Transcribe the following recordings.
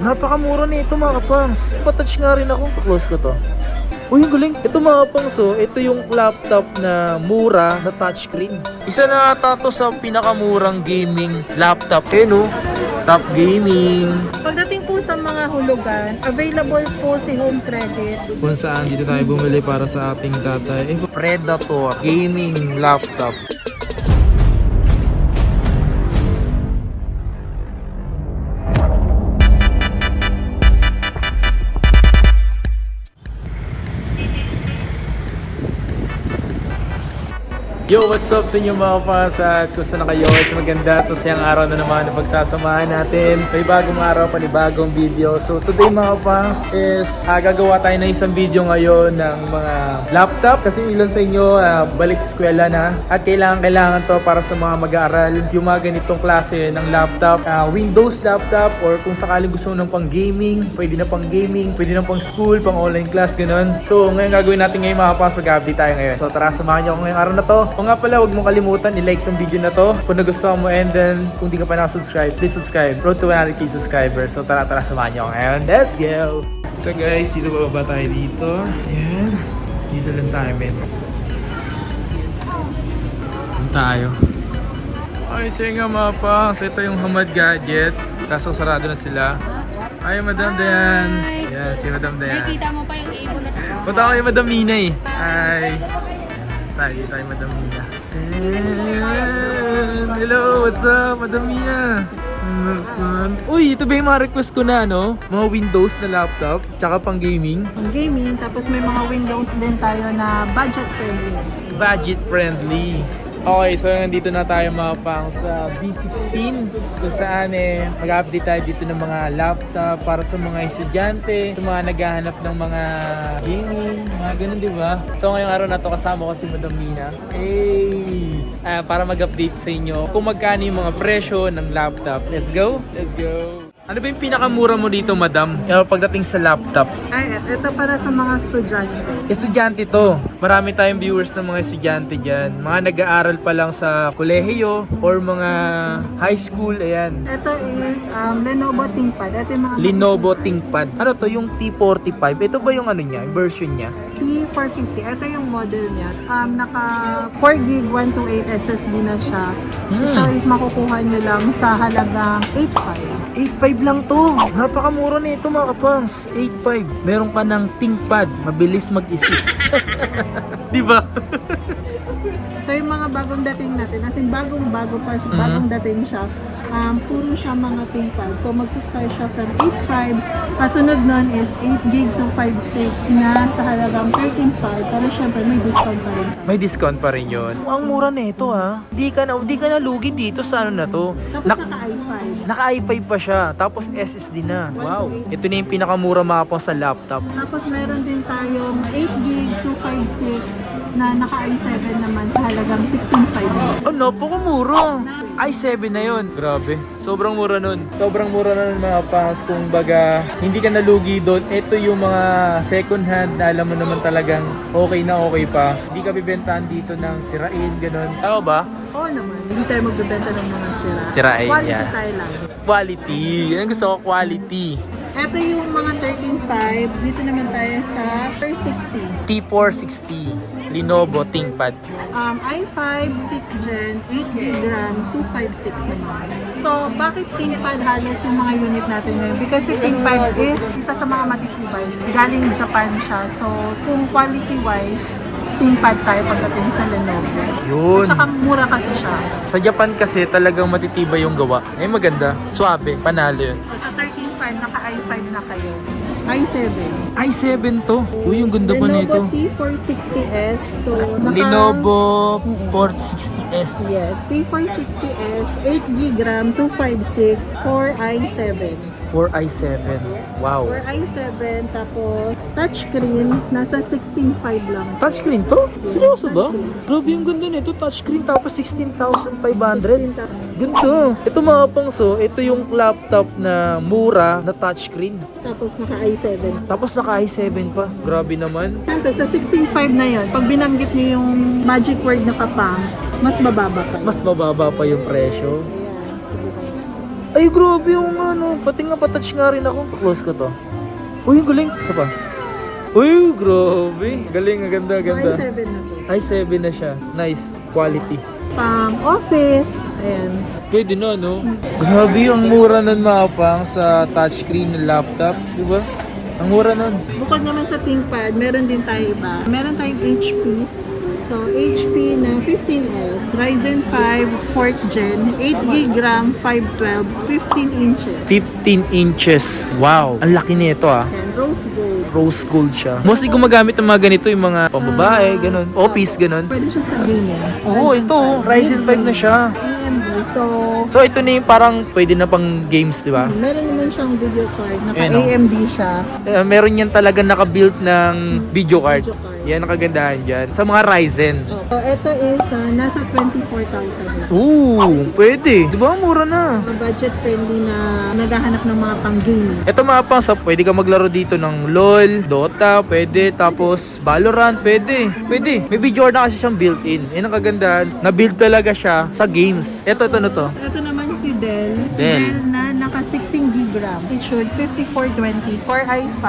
Napakamura na ito mga kapangs. Patouch nga rin ako. Close ko to. Uy, ang galing. Ito mga kapangs, ito yung laptop na mura na touchscreen. Isa na ata to sa pinakamurang gaming laptop. Top gaming. Pagdating po sa mga hulugan, available po si Home Credit. Kung saan dito tayo bumili para sa ating tatay. Predator gaming laptop. Yo, what's up sa inyo mga fans at kung saan na kayo? Sa maganda at masayang araw na naman na pagsasamahan natin. May bagong araw, panibagong video. So today mga fans is gagawa tayo ng isang video ngayon ng mga laptop. Kasi ilan sa inyo balik eskwela na at kailangan to para sa mga mag-aaral. Yung mga ganitong klase ng laptop, Windows laptop or kung sakaling gusto mo ng pang gaming, pwede na pang gaming, pwede na pang school, pang online class, ganun. So ngayon gagawin natin ngayon mga fans, mag-update tayo ngayon. So tara, samahan nyo ako ngayong araw na to. O nga pala, huwag mong kalimutan i-like tong video na to kung nagustuhan mo, and then kung di ka pa nakasubscribe, please subscribe. Road to 100k subscribers. So tara, samahan nyo ako ngayon. Let's go! So guys, dito bababa tayo dito. Ayan. Dito lang tayo, men. Dito tayo. Ay, sige nga mga pangs. Ito yung Hamad Gadget. Kaso sarado na sila. Ay, Madam Dayan. Yan, si Madam Dayan. Nakikita mo pa yung ibon na ito. Punta ako kay Madam Mina eh. Ay. Tayo Madam Mina. Hello, what's up, Madam Mina? Uy, ito ba yung mga request ko na, no? Mga Windows na laptop, tsaka pang gaming. Pang gaming, tapos may mga Windows din tayo na budget friendly. Budget friendly. Okay, so nandito na tayo mga pang sa B16 kung saan mag-update tayo dito ng mga laptop para sa mga estudyante, sa mga naghahanap ng mga gaming, mga ganun, di ba? So ngayong araw na to kasama ko si Madam Mina. Para mag-update sa inyo kung magkano yung mga presyo ng laptop. Let's go! Let's go! Ano ba yung pinakamura mo dito, Madam? Pagdating sa laptop? Ay, ito para sa mga estudyante. Estudyante to. Marami tayong viewers ng mga estudyante dyan. Mga nag-aaral pa lang sa kolehiyo or mga high school. Ayan. Ito is Lenovo ThinkPad. Ito yung mga Lenovo ThinkPad. Ano to? Yung T45. Ito ba yung ano niya? Version niya? T450. Ito yung model niya. Naka 4GB 128 SSD na siya. Ito is makukuha nyo lang sa halagang 8.5. 8.5 lang to. Napakamura na ito mga kapangs. 8.5. Meron ka ng ThinkPad. Mabilis mag-isip. Diba? So yung mga bagong dating natin, as in bagong-bago pa siya, bagong dating siya, puro siya mga ThinkPad. So magsistart siya from 8.5, kasunod nun is 8GB to 5.6 na sa halagang 13.5, pero syempre may discount pa rin. May discount pa rin yun. Ang mura na ito ha. Di ka na lugi dito sa ano na to. Tapos naka-i5. Naka i5 pa siya. Tapos SSD na. Wow. Ito na yung pinakamura mga pang sa laptop. Tapos meron din tayong 8GB to 5.6 na naka-i7 naman sa halagang 16.5. Oh, napakamura. i7 na yun. Grabe. Sobrang mura nun. Sobrang mura na nun mga pangs. Kung baga, hindi ka nalugi doon. Ito yung mga second hand na alam mo naman talagang okay na okay pa. Hindi ka bibentahan dito ng sirain, ganun. Tama ba? Oo naman. Hindi tayo magbebenta ng mga sira. Sirain, Quality yeah. tayo lang. Quality. Yan gusto ko, quality. Ito yung mga 13.5. Dito naman tayo sa 460. T460. Lenovo ThinkPad. i5 6 Gen 8GB RAM 256 naman. So, bakit ThinkPad halos yung mga unit natin ngayon? Because si ThinkPad is isa sa mga matitibay. Galing Japan siya. So, kung quality-wise, ThinkPad tayo pagdating sa Lenovo. Yun. Tsaka mura kasi siya. Sa Japan kasi talagang matitibay yung gawa. Ay maganda. Suabe. Panalo yun. So, sa 13.5, naka-i5 na kayo. i7. i7 to. Uy, yung ganda pa Lenovo nito. T460S. So, Lenovo 460S. Yes, T460S, 8GB RAM, 256, Core i7. 4i7. Wow. Core i7, tapos touchscreen, nasa 16.5 lang. Touchscreen to? Seryoso ba? Grabe yung ganda nito. Touchscreen tapos 16,500. Ganda. Ito mga pangso, ito yung laptop na mura na touchscreen. Tapos naka i7. Tapos naka i7 pa. Grabe naman. Siyempre, sa 16.5 na yun, pag binanggit niyo yung magic word na kapangs, mas bababa pa yun. Mas mababa pa yung presyo. Ayan, sige. Ay, grabe yung ano. Pati nga patouch nga rin ako. Close ko to. Uy, ang galing. Isa pa. Uy, grabe. Galing, ang ganda, So, ganda. i7 na to. i7 na siya. Nice. Quality. Pang office. Ayan. Pwede na, no? Grabe, ang mura nun mga pang sa touchscreen ng laptop. Di ba? Ang mura nun. Bukod naman sa ThinkPad, meron din tayo iba. Meron tayong HP. So, HP na 15S, Ryzen 5, 4th Gen, 8GB RAM, 512, 15 inches. 15 inches. Wow. Ang laki nito ah. And rose gold. Rose gold siya. Mostly gumagamit ng mga ganito yung mga pambabae, ganun. Office, ganun. Pwede siya sa gaming. Oo, ito. Ryzen 5 na siya. AMD. So, So, ito na yung parang pwede na pang games, di ba? meron naman siyang video card. Ayan, oh. Naka-AMD siya. Meron yan talaga naka-built ng video card. Video card. Yan ang kagandahan dyan. Sa mga Ryzen. So, ito is nasa 24,000. Ooh, pwede. Di ba? Mura na. Budget friendly na naghahanap ng mga pang-gaming. Ito mga pang, pwede ka maglaro dito ng LOL, Dota, pwede. Tapos Valorant, pwede. Pwede. May video card na kasi siyang built-in. Yan ang kagandahan. Na-build talaga siya sa games. Ito na to. Ito naman si Dell. Si Dell. Dell na naka 16GB RAM. Featured 5420, Core i5,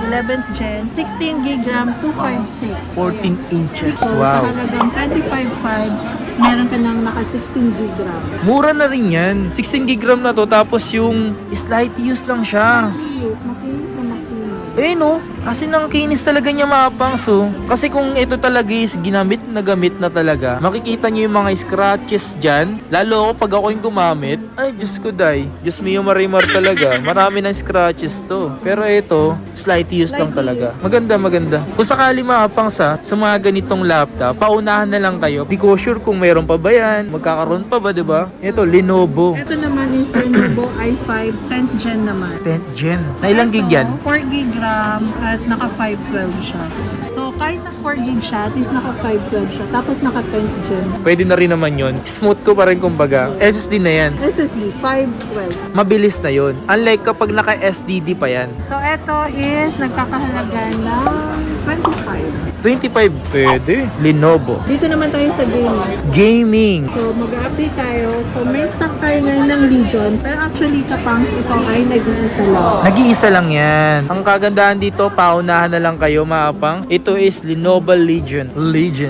11th Gen, 16GB RAM, 256. 14 inches. So, Wow. sa halagang 25.5, meron ka ng naka 16GB RAM. Mura na rin yan. 16 gig RAM na to. Tapos yung slight use lang siya. Yes, makinis na makinis. Eh no, kasi nang kinis talaga niya mga pangs oh. Kasi kung ito talaga is ginamit na talaga, makikita niyo yung mga scratches dyan. Lalo ako pag ako yung gumamit, ay Diyos ko day. Diyos mio marimar talaga. Marami ng scratches to. Pero ito, slight use lang talaga. Maganda, maganda. Kung sakali mga pangs sa mga ganitong laptop, paunahan na lang kayo. Di ko sure kung meron pa ba yan. Magkakaroon pa ba, diba? Ito, Lenovo. Ito naman is Lenovo i5 10th Gen naman. 10th gen. Na ilang gig yan? 4GB RAM at naka 512 siya. So, kahit na 4GB siya, at least naka 512 siya. Tapos naka 10th Gen. Pwede na rin naman yun. Smooth ko pa rin kumbaga. SSD na yan. SSD, 512. Mabilis na yun. Unlike kapag naka-SDD pa yan. So, ito is nagkakahalaga ng 25. 25, pwede. Lenovo. Dito naman tayo sa gaming. Gaming. So, mag-update tayo. So, may stock tayo ngayon ng Legion. Pero actually, Kapangs, ito ay nag-iisa lang. Nag-iisa lang yan. Ang kagandahan dito, paunahan na lang kayo maapang. Ito is Lenovo Legion.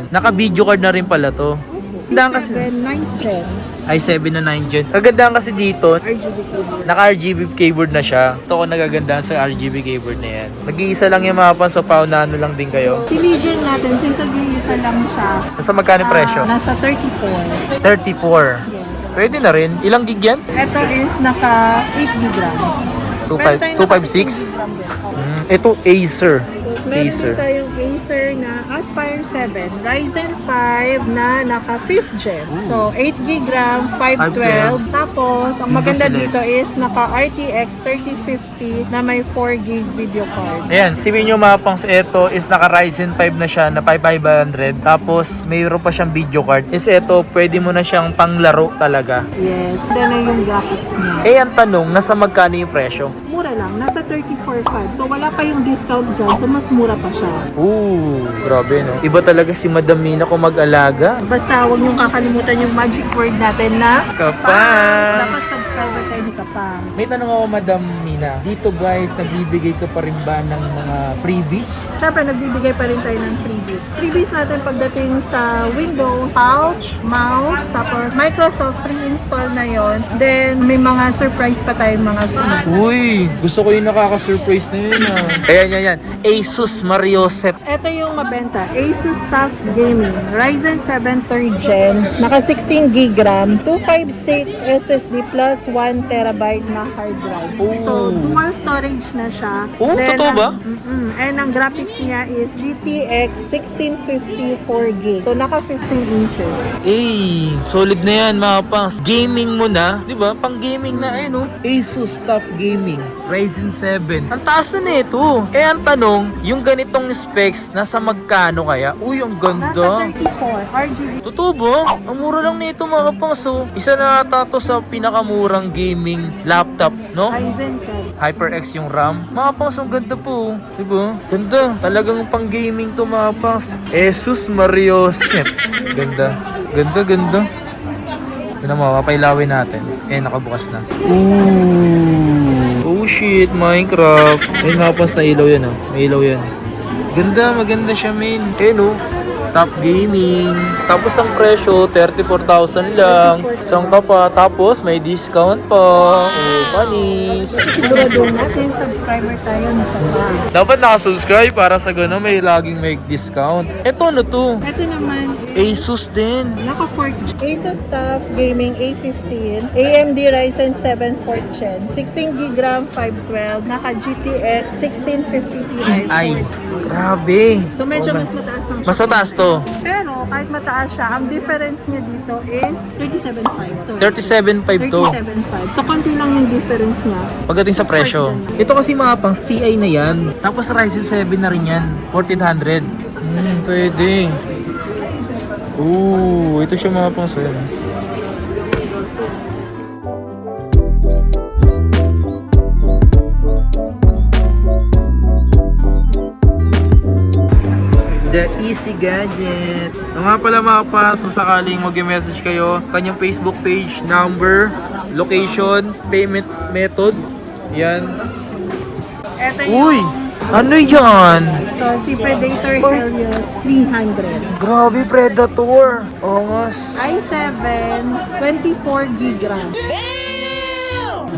Naka-video card na rin pala to. Kagandahan kasi, 7, 9th Gen. i7 na 9 gen. Kagandahan kasi dito, RGB keyboard. naka-RGB keyboard na siya. Ito ko nagagandahan sa RGB keyboard na yan. Nag-iisa lang yung maapang, so paunahan na lang din kayo. Si Legion natin, since nag-iisa lang siya, Nasa magkano yung presyo? nasa 34. 34. Yes. Pwede na rin. Ilang gig yan? Ito is naka 8 GB RAM. 256? Ito Acer. Meron Acer. din tayong Acer na Aspire 7, Ryzen 5 na naka 5th Gen. So, 8GB RAM, 512. Tapos, ang maganda sila. dito is naka RTX 3050 na may 4GB video card. Ayan, sipin nyo mga pangs, ito is naka Ryzen 5 na siya na 5500. Tapos, mayroon pa siyang video card. Is ito, pwede mo na siyang panglaro talaga. Yes, na yung graphics niya. Eh, ang tanong, nasa magkano yung presyo? Mura lang, nasa 34.5. So, wala pa yung discount dyan. So, mas mura pa siya. Ooh, grabe no. Iba talaga si Madam Mina kung mag-alaga. Basta huwag niyong kakalimutan yung magic word natin na Kapas! Dapat subscriber kayo ni Kapang. May tanong ako, Madam Mina. Dito guys, nagbibigay ka pa rin ba ng mga freebies? Siyempre, nagbibigay pa rin tayo ng freebies. Freebies natin pagdating sa Windows, pouch, mouse, tapos Microsoft free install na yon. Then, may mga surprise pa tayong mga freebies. Uy, gusto ko yung nakaka-surprise na yun ah. Ayan. Asus Mariosep. Ito yung mabenta. Asus TUF Gaming. Ryzen 7 3rd Gen. Naka 16GB RAM. 256 SSD plus 1TB na hard drive. So, dual storage na siya. Oh, totoo ba? And ang graphics niya is GTX 1650 4GB. So, naka 15 inches. Eh, solid na yan mga pangs. Gaming mo na, di ba? Pang gaming na, ayun Asus TUF Gaming, Ryzen 7. Ang taas na nito. Eh, ang tanong, yung ganitong specs, nasa magkano kaya? Uy, ang Nasa ganda. 34 RGB. Totoo ba? Ang mura lang nito mga pangs. Isa na ata to sa pinakamurang gaming laptop, no? Ryzen 7. HyperX yung RAM. Mga pangs, ang ganda po. Diba? Ganda. Talagang pang gaming to mga pangs. Asus Mariosep. Ganda. Ganda. Tignan mo, papailawin natin. Nakabukas na. Ooh! Oh shit, Minecraft. Ay, napas na ilaw yan, May ilaw yan. Ganda, maganda siya, men. Oh. Top Gaming. Tapos ang presyo, 34,000 lang. Saan ka pa? Tapos may discount pa. Panis. Sigurado natin, subscriber tayo nito pa. Dapat nakasubscribe para sa gano'n may laging make discount. Ito, ano to? Ito naman, Asus din. naka 4G. Asus TUF Gaming A15, AMD Ryzen 7 4th Gen, 16GB RAM 512, naka GTX 1650 Ti. Ay, grabe. So medyo mas mataas lang siya. Mas mataas to. Pero kahit mataas siya, ang difference niya dito is 37.5. So 37.5 to. 37.5. So konti lang yung difference niya. Pagdating sa presyo. Ito kasi mga pangs TI na yan. Tapos Ryzen 7 na rin yan. 1400. Pwede. Ito siya mga pangs. The Easy Gadget. Nga pala mga pas, kung sakaling mag-message kayo, kanyang Facebook page, number, location, payment method. Yan. Ito Uy! yung Ano yan? so si Predator Helios 300. Grabe, Predator. Ongas. i7 24GB RAM.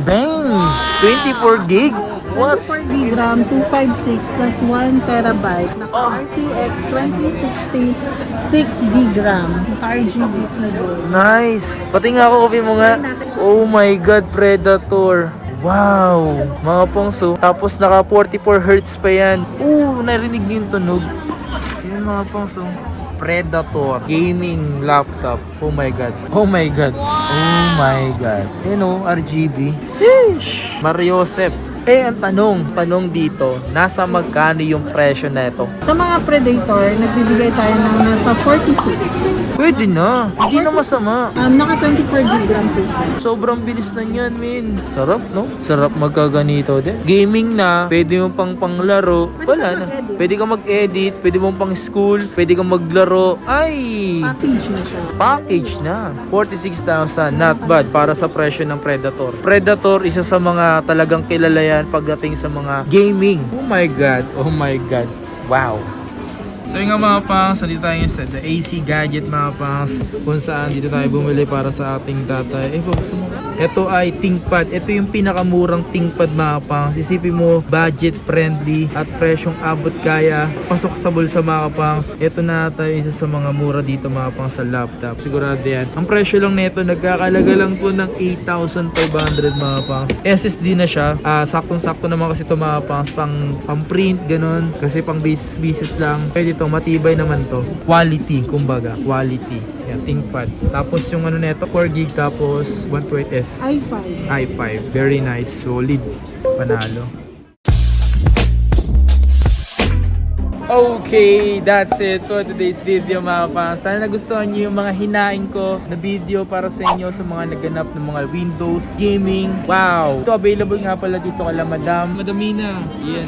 Bang! 24 gig? What? 24GB RAM 256 plus 1TB. Naka RTX 2060 6GB RAM. RGB na doon. Nice! Pati nga ako, copy mo nga. Oh my God, Predator. Wow! Mga pongso. Tapos naka 44Hz pa yan. Narinig niyo yung tunog. Yan mga pongso. Predator gaming laptop. Oh my God. Oh my God. Oh my God. RGB. Sheesh! Mariosep. Ang tanong dito, nasa magkano yung presyo na ito? Sa mga Predator, nagbibigay tayo ng nasa 46. Pwede na. Hindi na masama. Naka 24GB RAM po. Sobrang bilis na niyan, min. Sarap, no? Sarap magkaganito din. Gaming na, pwede mo pang panglaro. Wala na. Pwede ka mag-edit, pwede mo pang school, pwede ka maglaro. Ay! Package na siya. Package na. 46,000. Not bad para sa presyo ng Predator. Predator, isa sa mga talagang kilala yan pagdating sa mga gaming. Oh my God. Oh my God. Wow. So yung nga mga pangs, nandito tayo sa The AC Gadget mga pangs, kung saan dito tayo bumili para sa ating tatay. Focus mo. Ito ay ThinkPad. Ito yung pinakamurang ThinkPad mga pangs. Isipin mo, budget friendly at presyong abot kaya. Pasok sa bulsa mga pangs. Ito na tayo isa sa mga mura dito mga pangs sa laptop. Sigurado yan. Ang presyo lang nito, nagkakalaga lang po ng 8,500 mga pangs. SSD na siya. Saktong-sakto naman kasi ito mga pangs. Pang print, ganun. Kasi pang basis lang. Pwede ito, matibay naman to. Quality, kumbaga. Quality. Yan, ThinkPad. Tapos yung neto, 4GB tapos 128S. i5. i5. Very nice. Solid. Panalo. Okay, that's it for today's video mga pangs. Sana nagustuhan niyo yung mga hinaing ko na video para sa inyo sa mga naganap ng mga Windows gaming. Wow! Ito available nga pala dito kala Madam. Madamina. Yan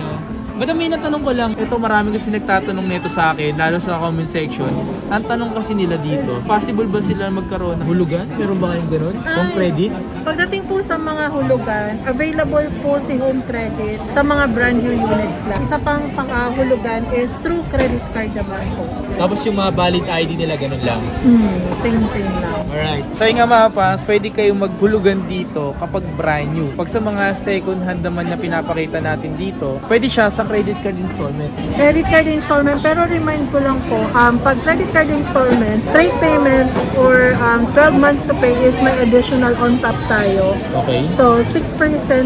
Madami na tanong ko lang, ito marami kasi nagtatanong nito sa akin, lalo sa comment section. Ang tanong kasi nila dito, possible ba sila magkaroon ng hulugan? Meron ba kayong ganun? Home credit? Pagdating po sa mga hulugan, available po si home credit sa mga brand new units lang. Isa pang hulugan is through credit card naman po. Tapos yung mga valid ID nila ganun lang. Same lang. Alright. So yung nga mga pangs, pwede kayong maghulugan dito kapag brand new. Pag sa mga second hand naman na pinapakita natin dito, pwede siya sa credit card installment. Credit card installment, pero remind ko lang po, pag credit card installment, straight payment or 12 months to pay is may additional on top tayo. Okay. So, 6%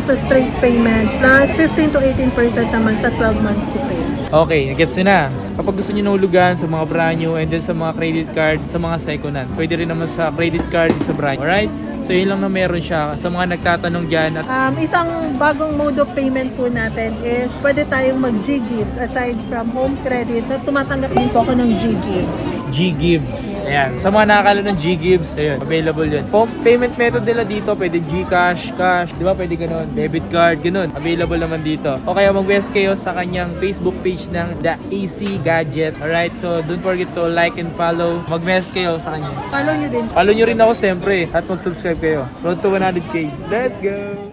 sa straight payment plus 15 to 18% naman sa 12 months to pay. Okay, gets nyo na. Kapag gusto nyo nahulugan sa mga brand new and then sa mga credit card, sa mga second hand, pwede rin naman sa credit card sa brand new. Alright? So yun lang na meron siya sa mga nagtatanong dyan. At Isang bagong mode of payment po natin is pwede tayong mag-G-Gives aside from home credit. So tumatanggap din po ako ng G-Gives. G-Gives. Ayan. Sa mga nakakala ng G-Gives, ayun, available yun. Payment method nila dito, pwede Gcash, cash, di ba? Pwede ganun. Debit card, ganun. Available naman dito. O kaya mag-west kayo sa kanyang Facebook page ng The AC Gadget. Alright? So, don't forget to like and follow. Mag-mess kayo sa kanya. Follow nyo din. Follow nyo rin ako siyempre at mag-subscribe kayo. Road to 100k. Let's go!